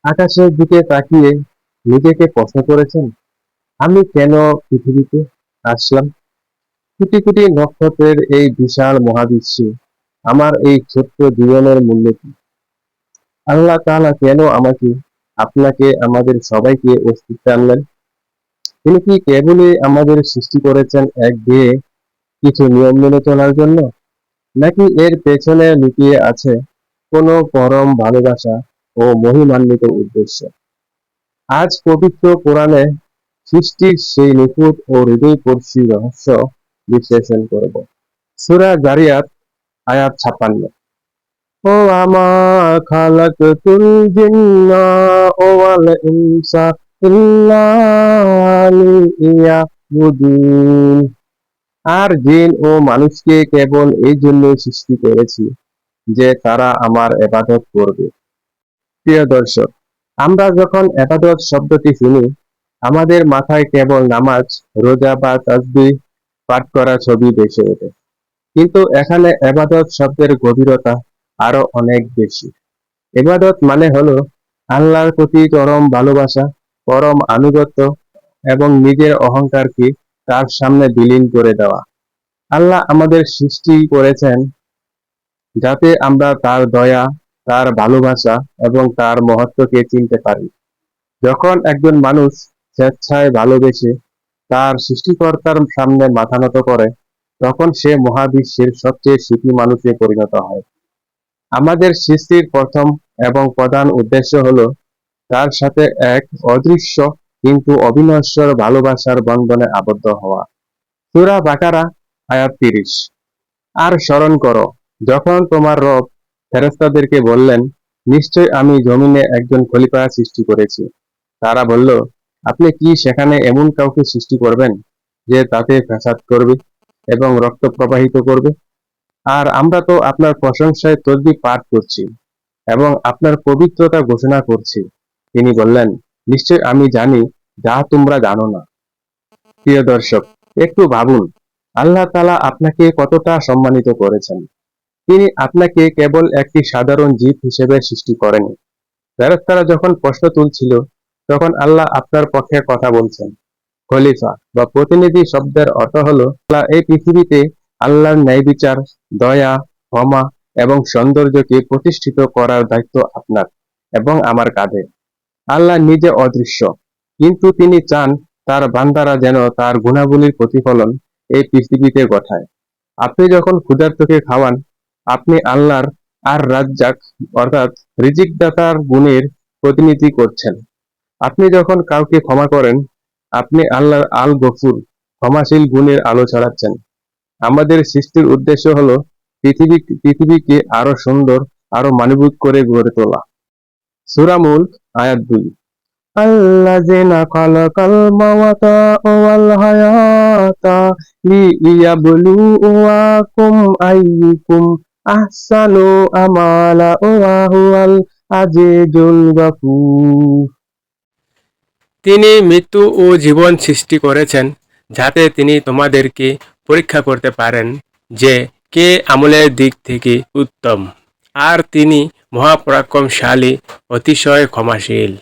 আকাশের দিকে তাকিয়ে নিজেকে প্রশ্ন করেছেন, আমি কেন পৃথিবীতে আসলাম? কোটি কোটি নক্ষত্রের এই বিশাল মহাবিশ্বে আমার এই ছোট্ট জীবনের মূল্য কি? আল্লাহ তাআলা কেন আমাকে, আপনাকে, আমাদের সবাইকে অস্তিত্বে আনলেন? তিনি কি কেবলই আমাদের সৃষ্টি করেছেন একঘেয়ে কিছু নিয়ম মেনে চলার জন্য, নাকি এর পেছনে লুকিয়ে আছে কোনো পরম ভালোবাসা ও মহিমান্বিত উদ্দেশ্য? আজ পবিত্র কোরআনে সৃষ্টির সেই নিখুঁত ও হৃদয়স্পর্শী রহস্য বিশ্লেষণ করব। সূরা জারিয়াত আয়াত 56। ও আমা খালাকতুল জিন্না ওয়াল ইনসা ইল্লা লিয়াবুদুন। আর জিন ও মানুষকে কেবল এই জন্য সৃষ্টি করেছি যে তারা আমার ইবাদত করবে। প্রিয় দর্শক, আমরা যখন ইবাদত শব্দটি শুনি, আমাদের মাথায় কেবল নামাজ, রোজা বা তাসবিহ পাঠ করা ছবি ভেসে ওঠে। কিন্তু এখানে ইবাদত শব্দের গভীরতা আরো অনেক বেশি। ইবাদত মানে হলো আল্লাহর প্রতি চরম ভালোবাসা, পরম আনুগত্য এবং নিজের অহংকারকে তার সামনে বিলীন করে দেওয়া। আল্লাহ আমাদের সৃষ্টি করেছেন যাতে আমরা তার দয়া, তার ভালোবাসা এবং তার মহত্বকে চিনতে পারি। যখন একজন মানুষ স্বেচ্ছায় ভালোবেসে তার সৃষ্টিকর্তার সামনে মাথা নত করে, তখন সে মহাবিশ্বের সবচেয়ে সুখী মানুষে পরিণত হয়। আমাদের সৃষ্টির প্রথম এবং প্রধান উদ্দেশ্য হলো তার সাথে এক অদৃশ্য কিন্তু অবিনশ্বর ভালোবাসার বন্ধনে আবদ্ধ হওয়া। সূরা বাকারা আয়াত ৩০। আর স্মরণ করো, যখন তোমার রব ফেরেশতাদেরকে বললেন, নিশ্চয় আমি জমিনে একজন খলিফা সৃষ্টি করেছি। তারা বলল, আপনি কি সেখানে এমন কাউকে সৃষ্টি করবেন যে তাতে ফ্যাসাদ করবে এবং রক্ত প্রবাহিত করবে? আর আমরা তো আপনার প্রশংসায় তসবিহ পাঠ করছি এবং আপনার পবিত্রতা ঘোষণা করছি। তিনি বললেন, নিশ্চয় আমি জানি যা তোমরা জানো না। প্রিয় দর্শক, একটু ভাবুন, আল্লাহ তাআলা আপনাকে কতটা সম্মানিত করেছেন। তিনি আপনাকে কেবল একটি সাধারণ জীব হিসেবে সৃষ্টি করেনি। ফেরেশতারা যখন প্রশ্ন তুলছিল, তখন আল্লাহ আপনার পক্ষে কথা বলছেন। খলিফা বা প্রতিনিধি শব্দের অর্থ হলো আল্লাহ এই পৃথিবীতে আল্লাহর ন্যায় বিচার, দয়া, ক্ষমা এবং সৌন্দর্যকে প্রতিষ্ঠিত করার দায়িত্ব আপনার এবং আমার কাঁধে। আল্লাহ নিজে অদৃশ্য, কিন্তু তিনি চান তার বান্দারা যেন তার গুণাবলীর প্রতিফলন এই পৃথিবীতে ঘটায়। আপনি যখন ক্ষুধার্তকে খাওয়ান, আপনি আল্লাহর আর রাজ্জাক অর্থাৎ রিজিকদাতার গুণের প্রতিনিধি করছেন। আপনি যখন কাউকে ক্ষমা করেন, আপনি আল্লাহর আল গফুর ক্ষমাশীল গুণের আলো ছড়াচ্ছেন। আমাদের সৃষ্টির উদ্দেশ্য হলো পৃথিবীকে আরো সুন্দর, আরো মানবিক করে গড়ে তোলা। সূরা মুল্ক আয়াত ২। আল্লাযিনা খালাকাল মাওয়াতা ওয়াল হায়াতা লিয়াবলুয়াকুম আইয়ুকুম আহসানু আমালা ওয়া হুয়াল আজিজুল গফুর। তিনি মৃত্যু ও জীবন সৃষ্টি করেছেন যাতে তিনি তোমাদেরকে পরীক্ষা করতে পারেন যে কে আমলের দিক থেকে উত্তম। আর তিনি মহাপরাক্রমশালী, অতিশয় ক্ষমাশীল।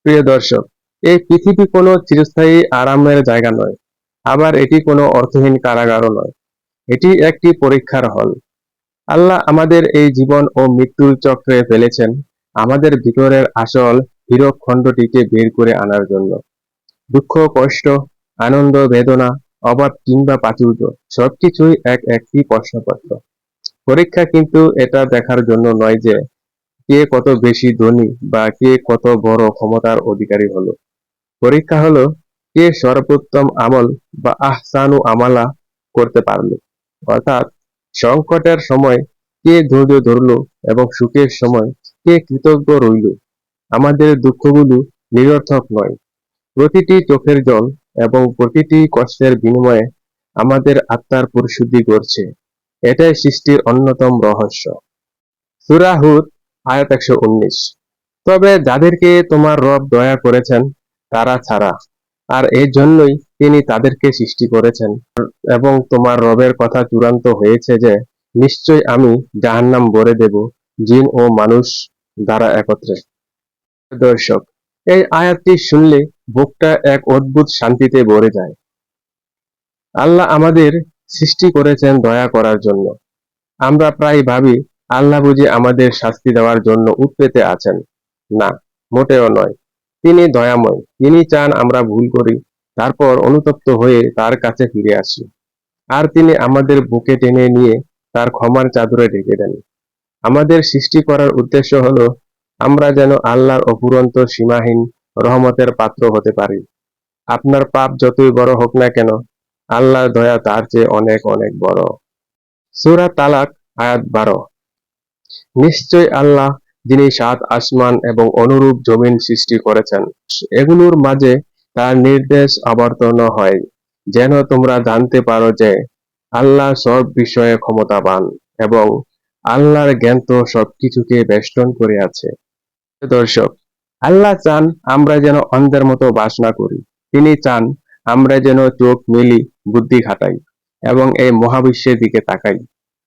প্রিয় দর্শক, এই পৃথিবী কোনো চিরস্থায়ী আরামের জায়গা নয়, আবার এটি কোনো অর্থহীন কারাগারও নয়। এটি একটি পরীক্ষার হল। আল্লাহ আমাদের এই জীবন ও মৃত্যুর চক্রে ফেলেছেন আমাদের ভিতরের আসল হীরকখণ্ডটিকে বের করে আনার জন্য। দুঃখ, কষ্ট, আনন্দ, বেদনা, অভাব কিংবা প্রাচুর্য সবকিছুই একটি প্রশ্নপত্র। পরীক্ষা কিন্তু এটা দেখার জন্য নয় যে কে কত বেশি ধনী বা কে কত বড় ক্ষমতার অধিকারী হলো। পরীক্ষা হলো কে সর্বোত্তম আমল বা আহসানু আমালা করতে পারলো। অর্থাৎ সংকটের সময় কে ধৈর্য ধরলো এবং সুখের সময় কে কৃতজ্ঞ রইল। আমাদের দুঃখগুলো নিরর্থক নয়। প্রতিটি চোখের জল এবং প্রতিটি কষ্টের বিনিময়ে আমাদের আত্মার পরিশুদ্ধি ঘটছে। এটাই সৃষ্টির অন্যতম রহস্য। সূরা হুদ আয়াত ১১৯। তবে যাদেরকে তোমার রব দয়া করেছেন তারা ছাড়া, আর এই জন্যই তিনি তাদেরকে সৃষ্টি করেছেন। এবং তোমার রবের কথা চূড়ান্ত হয়েছে যে নিশ্চয় আমি জাহান্নাম ভরে দেব জিন ও মানুষ দ্বারা একত্রে। দর্শক, এই আয়াতটি শুনলে বুকটা এক অদ্ভুত শান্তিতে ভরে যায়। আল্লাহ আমাদের সৃষ্টি করেছেন দয়া করার জন্য। আমরা প্রায় ভাবি আল্লাহ বুঝি আমাদের শাস্তি দেওয়ার জন্য উৎপেতে আছেন। না, মোটেও নয়। তিনি দয়াময়। তিনি চান আমরা ভুল করি, তারপর অনুতপ্ত হয়ে তার কাছে ফিরে আসি। আর তিনি আমাদের বুকে টেনে নিয়ে তার ক্ষমার চাদরে ঢেকে দেন। আমাদের সৃষ্টি করার উদ্দেশ্য হলো আমরা যেন আল্লাহর অফুরন্ত সীমাহীন রহমতের পাত্র হতে পারি। আপনার পাপ যতই বড় হোক না কেন, আল্লাহর দয়া তার চেয়ে অনেক অনেক বড়। সূরা তালাক আয়াত 12। নিশ্চয় আল্লাহ, যিনি ৭ আসমান এবং অনুরূপ জমিন সৃষ্টি করেছেন, এগুলোর মাঝে তার নির্দেশ আবর্তন হয়, যেন তোমরা জানতে পারো যে আল্লাহ সব বিষয়ে ক্ষমতাবান এবং আল্লাহর জ্ঞান তো সবকিছুকে বেষ্টন করে আছে। দর্শক, আল্লাহ চান আমরা যেন অন্ধের মতো বাস না করি। তিনি চান আমরা যেন চোখ মেলি, বুদ্ধি খাটাই এবং এই মহাবিশ্বের দিকে তাকাই।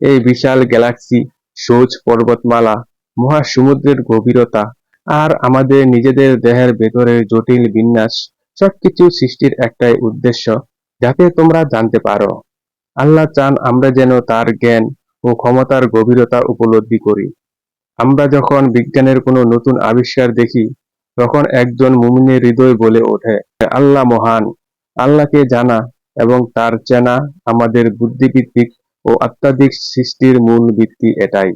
এই বিশাল গ্যালাক্সি, সূর্য, পর্বতমালা, মহাসমুদ্রের গভীরতা আর আমাদের নিজেদের দেহের ভেতরের জটিল বিন্যাস, সবকিছু সৃষ্টির একটাই উদ্দেশ্য, যাতে তোমরা জানতে পারো। আল্লাহ চান আমরা যেন তার জ্ঞান ও ক্ষমতার গভীরতা উপলব্ধি করি। আমরা যখন বিজ্ঞানের কোনো নতুন আবিষ্কার দেখি, তখন একজন মুমিনের হৃদয় বলে ওঠে, আল্লাহ মহান। আল্লাহকে জানা এবং তার চেনা আমাদের বুদ্ধিভিত্তিক ও আত্মাধিক সৃষ্টির মূল ভিত্তি এটাই।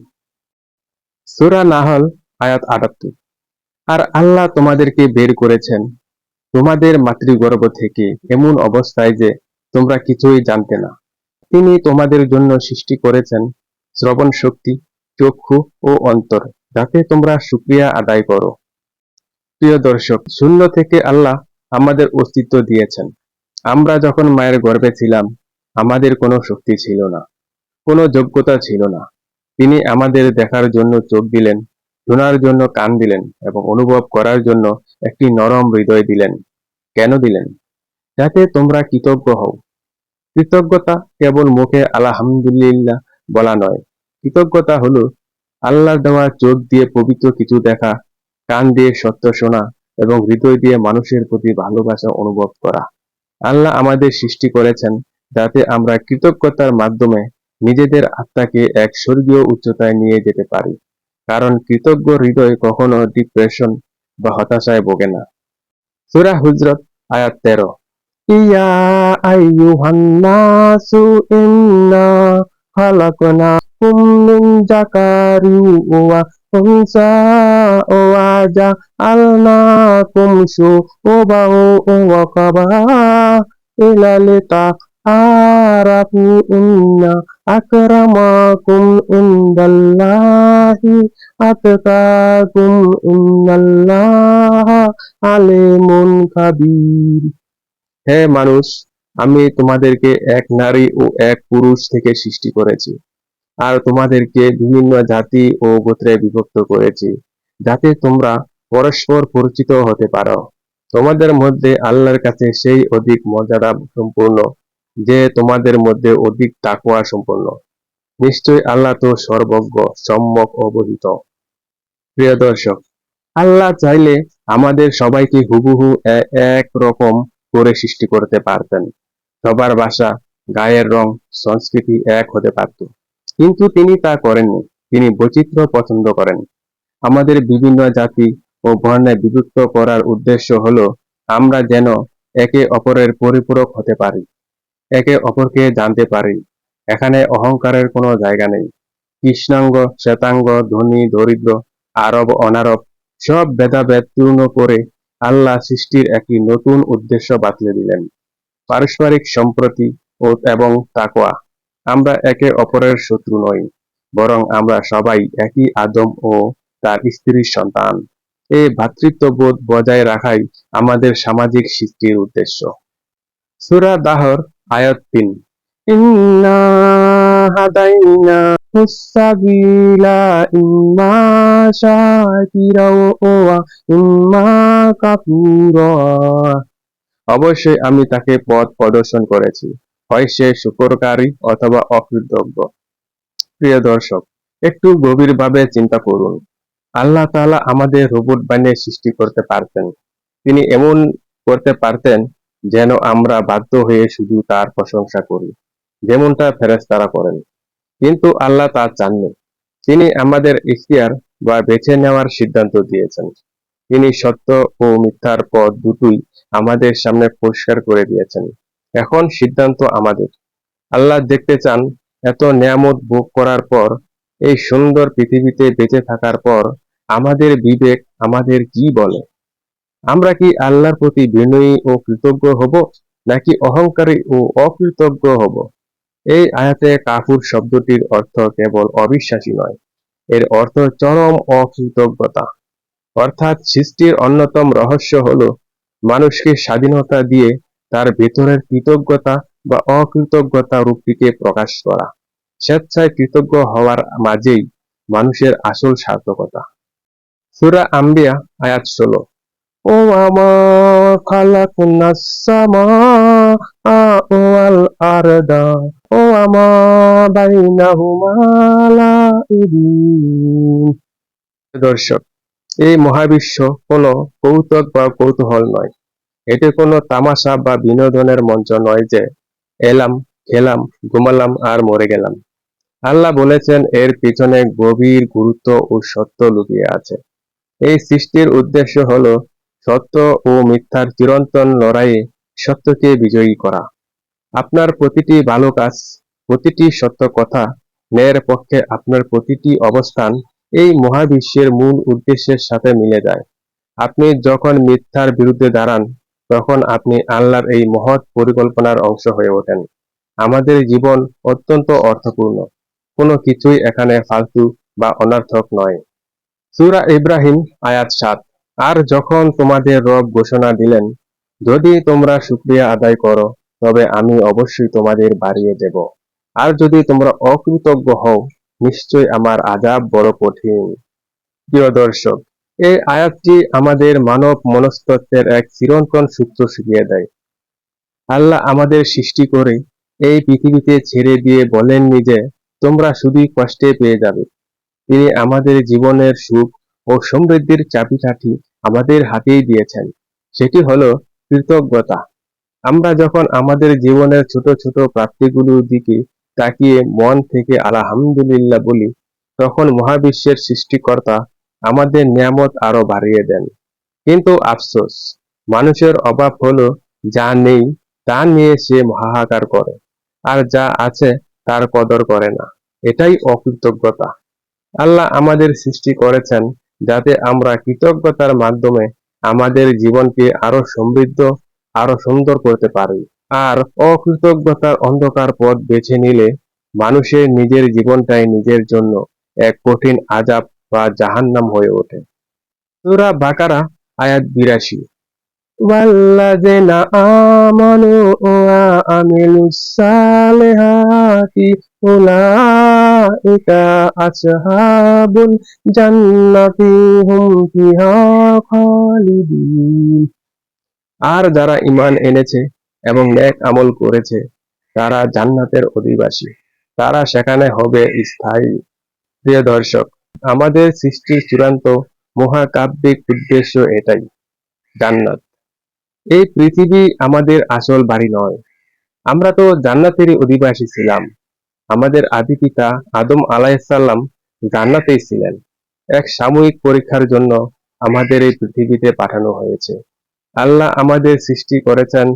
সূরা নাহল আয়াত ৭৮। আর আল্লাহ তোমাদেরকে বের করেছেন তোমাদের মাতৃগর্ভ থেকে এমন অবস্থায় যে তোমরা কিছুই জানতে না। তিনি তোমাদের জন্য সৃষ্টি করেছেন শ্রবণ শক্তি, চক্ষু ও অন্তর, যাতে তোমরা শুকরিয়া আদায় করো। প্রিয় দর্শক, শূন্য থেকে আল্লাহ আমাদের অস্তিত্ব দিয়েছেন। আমরা যখন মায়ের গর্ভে ছিলাম, আমাদের কোনো শক্তি ছিল না, কোনো যোগ্যতা ছিল না। তিনি আমাদের দেখার জন্য চোখ দিলেন, শোনার জন্য কান দিলেন এবং অনুভব করার জন্য একটি নরম হৃদয় দিলেন। কেন দিলেন? যাতে তোমরা কৃতজ্ঞ হও। কৃতজ্ঞতা কেবল মুখে আলহামদুলিল্লাহ বলা নয়। কৃতজ্ঞতা হলো আল্লাহর দেওয়া চোখ দিয়ে পবিত্র কিছু দেখা, কান দিয়ে সত্য শোনা এবং হৃদয় দিয়ে মানুষের প্রতি ভালোবাসা অনুভব করা। আল্লাহ আমাদের সৃষ্টি করেছেন যাতে আমরা কৃতজ্ঞতার মাধ্যমে নিজেদের আত্মাকে এক স্বর্গীয় উচ্চতায় নিয়ে যেতে পারি। কারণ কৃতজ্ঞ হৃদয় কখনো ডিপ্রেশন বা হতাশায় ভোগে না। সূরা হুজরাত আয়াত 13। ইয়া আইয়ুহান নাসু ইন্না খালাকনাকুম মিন যাকারিন ওয়া উনসা ওয়া জাআলনাকুম শুউবান ওয়া কাবাইলা লিতাআরাফু ইন্না আকরামাকুম ইনদাল্লাহি আতকাকুম ইন্নাল্লাহা আলিমুন খাবীর। হে মানুষ, আমি তোমাদেরকে এক নারী ও এক পুরুষ থেকে সৃষ্টি করেছি আর তোমাদেরকে বিভিন্ন জাতি ও গোত্রে বিভক্ত করেছি, যাতে তোমরা পরস্পর পরিচিত হতে পারো। তোমাদের মধ্যে আল্লাহর কাছে সেই অধিক মর্যাদা সম্পূর্ণ যে তোমাদের মধ্যে অধিক তাকওয়া সম্পন্ন। নিশ্চয় আল্লাহ তো সর্বজ্ঞ, সম্যক অবহিত। প্রিয় দর্শক, আল্লাহ চাইলে আমাদের সবাইকে হুবহু এক রকম করে সৃষ্টি করতে পারতেন। সবার ভাষা, গায়ের রং, সংস্কৃতি এক হতে পারত। কিন্তু তিনি তা করেননি। তিনি বৈচিত্র্য পছন্দ করেন। আমাদের বিভিন্ন জাতি ও বর্ণে বিভক্ত করার উদ্দেশ্য হলো আমরা যেন একে অপরের পরিপূরক হতে পারি, একে অপরকে জানতে পারি। এখানে অহংকারের কোনো জায়গা নেই। কৃষ্ণাঙ্গ, শ্বেতাঙ্গ, ধনী, দরিদ্র, আরব, অনারব সব ভেদাভেদ পূর্ণ করে আল্লাহ সৃষ্টির একটি নতুন উদ্দেশ্য বাতলে দিলেন, পারস্পরিক সম্প্রতি এবং তাকওয়া। আমরা একে অপরের শত্রু নই, বরং আমরা সবাই একই আদম ও তার স্ত্রীর সন্তান। এই ভ্রাতৃত্ববোধ বজায় রাখাই আমাদের সামাজিক সৃষ্টির উদ্দেশ্য। সূরা দাহর আয়াত ৩। ইন্না হাদাইনাহু সাবিলা ইম্মা শাকিরাও ওয়া ইম্মা কাফুরা। অবশ্যই আমি তাকে পথ প্রদর্শন করেছি, হয় সে শুকরকারী অথবা অকৃতজ্ঞ। প্রিয় দর্শক, একটু গভীরভাবে চিন্তা করুন। আল্লাহ তাআলা আমাদের রোবট বানিয়ে সৃষ্টি করতে পারতেন। তিনি এমন করতে পারতেন যেন আমরা বাধ্য হয়ে শুধু তার প্রশংসা করি, যেমনটা ফেরেশতারা করেন। কিন্তু আল্লাহ তা চাননি। তিনি আমাদের ইখতিয়ার বা বেছে নেওয়ার সিদ্ধান্ত দিয়েছেন। তিনি সত্য ও মিথ্যার পথ দুটোই আমাদের সামনে পরিষ্কার করে দিয়েছেন। এখন সিদ্ধান্ত আমাদের। আল্লাহ দেখতে চান এত নেয়ামত ভোগ করার পর, এই সুন্দর পৃথিবীতে বেঁচে থাকার পর আমাদের বিবেক আমাদের কি বলে? আমরা কি আল্লাহর প্রতি বিনয়ী ও কৃতজ্ঞ হব, নাকি অহংকারী ও অকৃতজ্ঞ হব? এই আয়াতে কাফুর শব্দটির অর্থ কেবল অবিশ্বাসী নয়, এর অর্থ চরম অকৃতজ্ঞতা। অর্থাৎ সৃষ্টির অন্যতম রহস্য হল মানুষকে স্বাধীনতা দিয়ে তার ভেতরের কৃতজ্ঞতা বা অকৃতজ্ঞতা রূপটিকে প্রকাশ করা। স্বেচ্ছায় কৃতজ্ঞ হওয়ার মাঝেই মানুষের আসল সার্থকতা। সূরা আম্বিয়া আয়াত ১৬। وَمَا خَلَقْنَا السَّمَاءَ وَالْأَرْضَ وَمَا بَيْنَهُمَا لَاعِبِينَ। দর্শক, এই মহাবিশ্ব কোনো কৌতুক বা কৌতূহল নয়। এটি কোনো তামাশা বা বিনোদনের মঞ্চ নয় যে এলাম, খেলাম, ঘুমালাম আর মরে গেলাম। আল্লাহ বলেছেন এর পিছনে গভীর গুরুত্ব ও সত্য লুকিয়ে আছে। এই সৃষ্টির উদ্দেশ্য হল সত্য ও মিথ্যার চিরন্তন লড়াইয়ে সত্যকে বিজয়ী করা। আপনার প্রতিটি ভালো কাজ, প্রতিটি সত্য কথা, ন্যায়ের পক্ষে আপনার প্রতিটি অবস্থান এই মহাবিশ্বের মূল উদ্দেশ্যের সাথে মিলে যায়। আপনি যখন মিথ্যার বিরুদ্ধে দাঁড়ান, তখন আপনি আল্লাহর এই মহৎ পরিকল্পনার অংশ হয়ে ওঠেন। আমাদের জীবন অত্যন্ত অর্থপূর্ণ। কোনো কিছুই এখানে ফালতু বা অনর্থক নয়। সূরা ইব্রাহিম আয়াত ৭। আর যখন তোমাদের রব ঘোষণা দিলেন, যদি তোমরা শুকরিয়া আদায় করো, তবে আমি অবশ্যই তোমাদের বাড়িয়ে দেব। আর যদি তোমরা অকৃতজ্ঞ হও, নিশ্চয় আমার আযাব বড় কঠিন। প্রিয় দর্শক, এই আয়াতটি আমাদের মানব মনস্তত্ত্বের এক চিরন্তন সূত্র শিখিয়ে দেয়। আল্লাহ আমাদের সৃষ্টি করে এই পৃথিবীতে ছেড়ে দিয়ে বলেননি যে তোমরা শুধুই কষ্টে পেয়ে যাবে। তিনি আমাদের জীবনের সুখ ও সমৃদ্ধির চাবিকাঠি আমাদের হাতেই দিয়েছেন। সেটি হলো কৃতজ্ঞতা। আমরা যখন আমাদের জীবনের ছোট ছোট প্রাপ্তিগুলোর দিকে তাকিয়ে মন থেকে আলহামদুলিল্লাহ বলি, তখন মহাবিশ্বের সৃষ্টিকর্তা আমাদের নিয়ামত আরো বাড়িয়ে দেন। কিন্তু আফসোস, মানুষের অভাব হলো যা নেই তা নিয়ে সে হাহাকার করে, আর যা আছে তার কদর করে না। এটাই অকৃতজ্ঞতা। আল্লাহ আমাদের সৃষ্টি করেছেন যাতে আমরা কৃতজ্ঞতার মাধ্যমে আমাদের জীবনকে আরো সমৃদ্ধ, আরো সুন্দর করতে পারি। আর অকৃতজ্ঞতার অন্ধকার পথ বেছে নিলে মানুষের নিজের জীবনটাই নিজের জন্য এক কঠিন আযাব বা জাহান্নাম হয়ে ওঠে। সূরা বাকারা আয়াত ৮২। والذين آمنوا وعملوا الصالحات أولئك أصحاب الجنة هم فيها خالدين। আর যারা ঈমান এনেছে এবং নেক আমল করেছে তারা জান্নাতের অধিবাসী। তারা সেখানে হবে স্থায়ী। প্রিয় দর্শক, আমাদের সৃষ্টির চূড়ান্ত মহাকাব্যিক উদ্দেশ্য এটাই, জান্নাত। এই পৃথিবী আমাদের আসল বাড়ি নয়। আমরা তো জান্নাতেরই অধিবাসী ছিলাম। আমাদের আদি পিতা আদম আলাইহিসসালাম জান্নাতেই ছিলেন। এক সাময়িক পরীক্ষার জন্য আমাদের এই পৃথিবীতে পাঠানো হয়েছে। আল্লাহ আমাদের সৃষ্টি করেছেন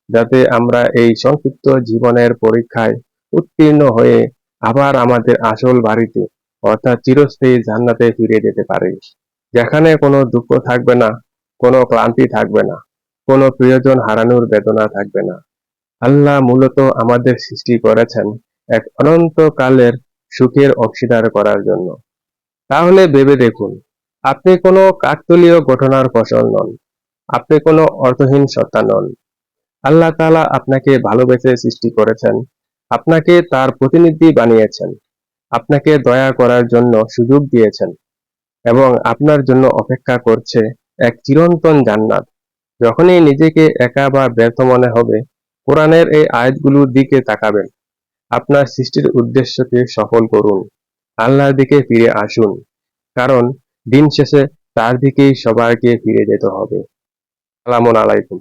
যাতে আমরা এই সংক্ষিপ্ত জীবনের পরীক্ষায় উত্তীর্ণ হয়ে আবার আমাদের আসল বাড়িতে অর্থাৎ চিরস্থায়ী জান্নাতে ফিরে যেতে পারি, যেখানে কোনো দুঃখ থাকবে না, কোনো ক্লান্তি থাকবে না, কোনো প্রিয়জন হারানোর বেদনা থাকবে না। আল্লাহ মূলত আমাদের সৃষ্টি করেছেন এক অনন্তকালের সুখের অংশীদার করার জন্য। তাহলে ভেবে দেখুন, আপনি কোনো কাকতালীয় ঘটনার ফসল নন, আপনি কোনো অর্থহীন সত্তা নন। আল্লাহ তাআলা আপনাকে ভালোবেসে সৃষ্টি করেছেন, আপনাকে তার প্রতিনিধি বানিয়েছেন, আপনাকে দয়া করার জন্য সুযোগ দিয়েছেন এবং আপনার জন্য অপেক্ষা করছে এক চিরন্তন জান্নাত। যখনই নিজেকে একা বা ব্যর্থ মনে হবে, কোরআনের এই আয়াতগুলোর দিকে তাকাবেন। আপনার সৃষ্টির উদ্দেশ্যকে সফল করুন। আল্লাহর দিকে ফিরে আসুন। কারণ দিন শেষে তার দিকেই সবাইকে ফিরে যেতে হবে। আসসালামু আলাইকুম।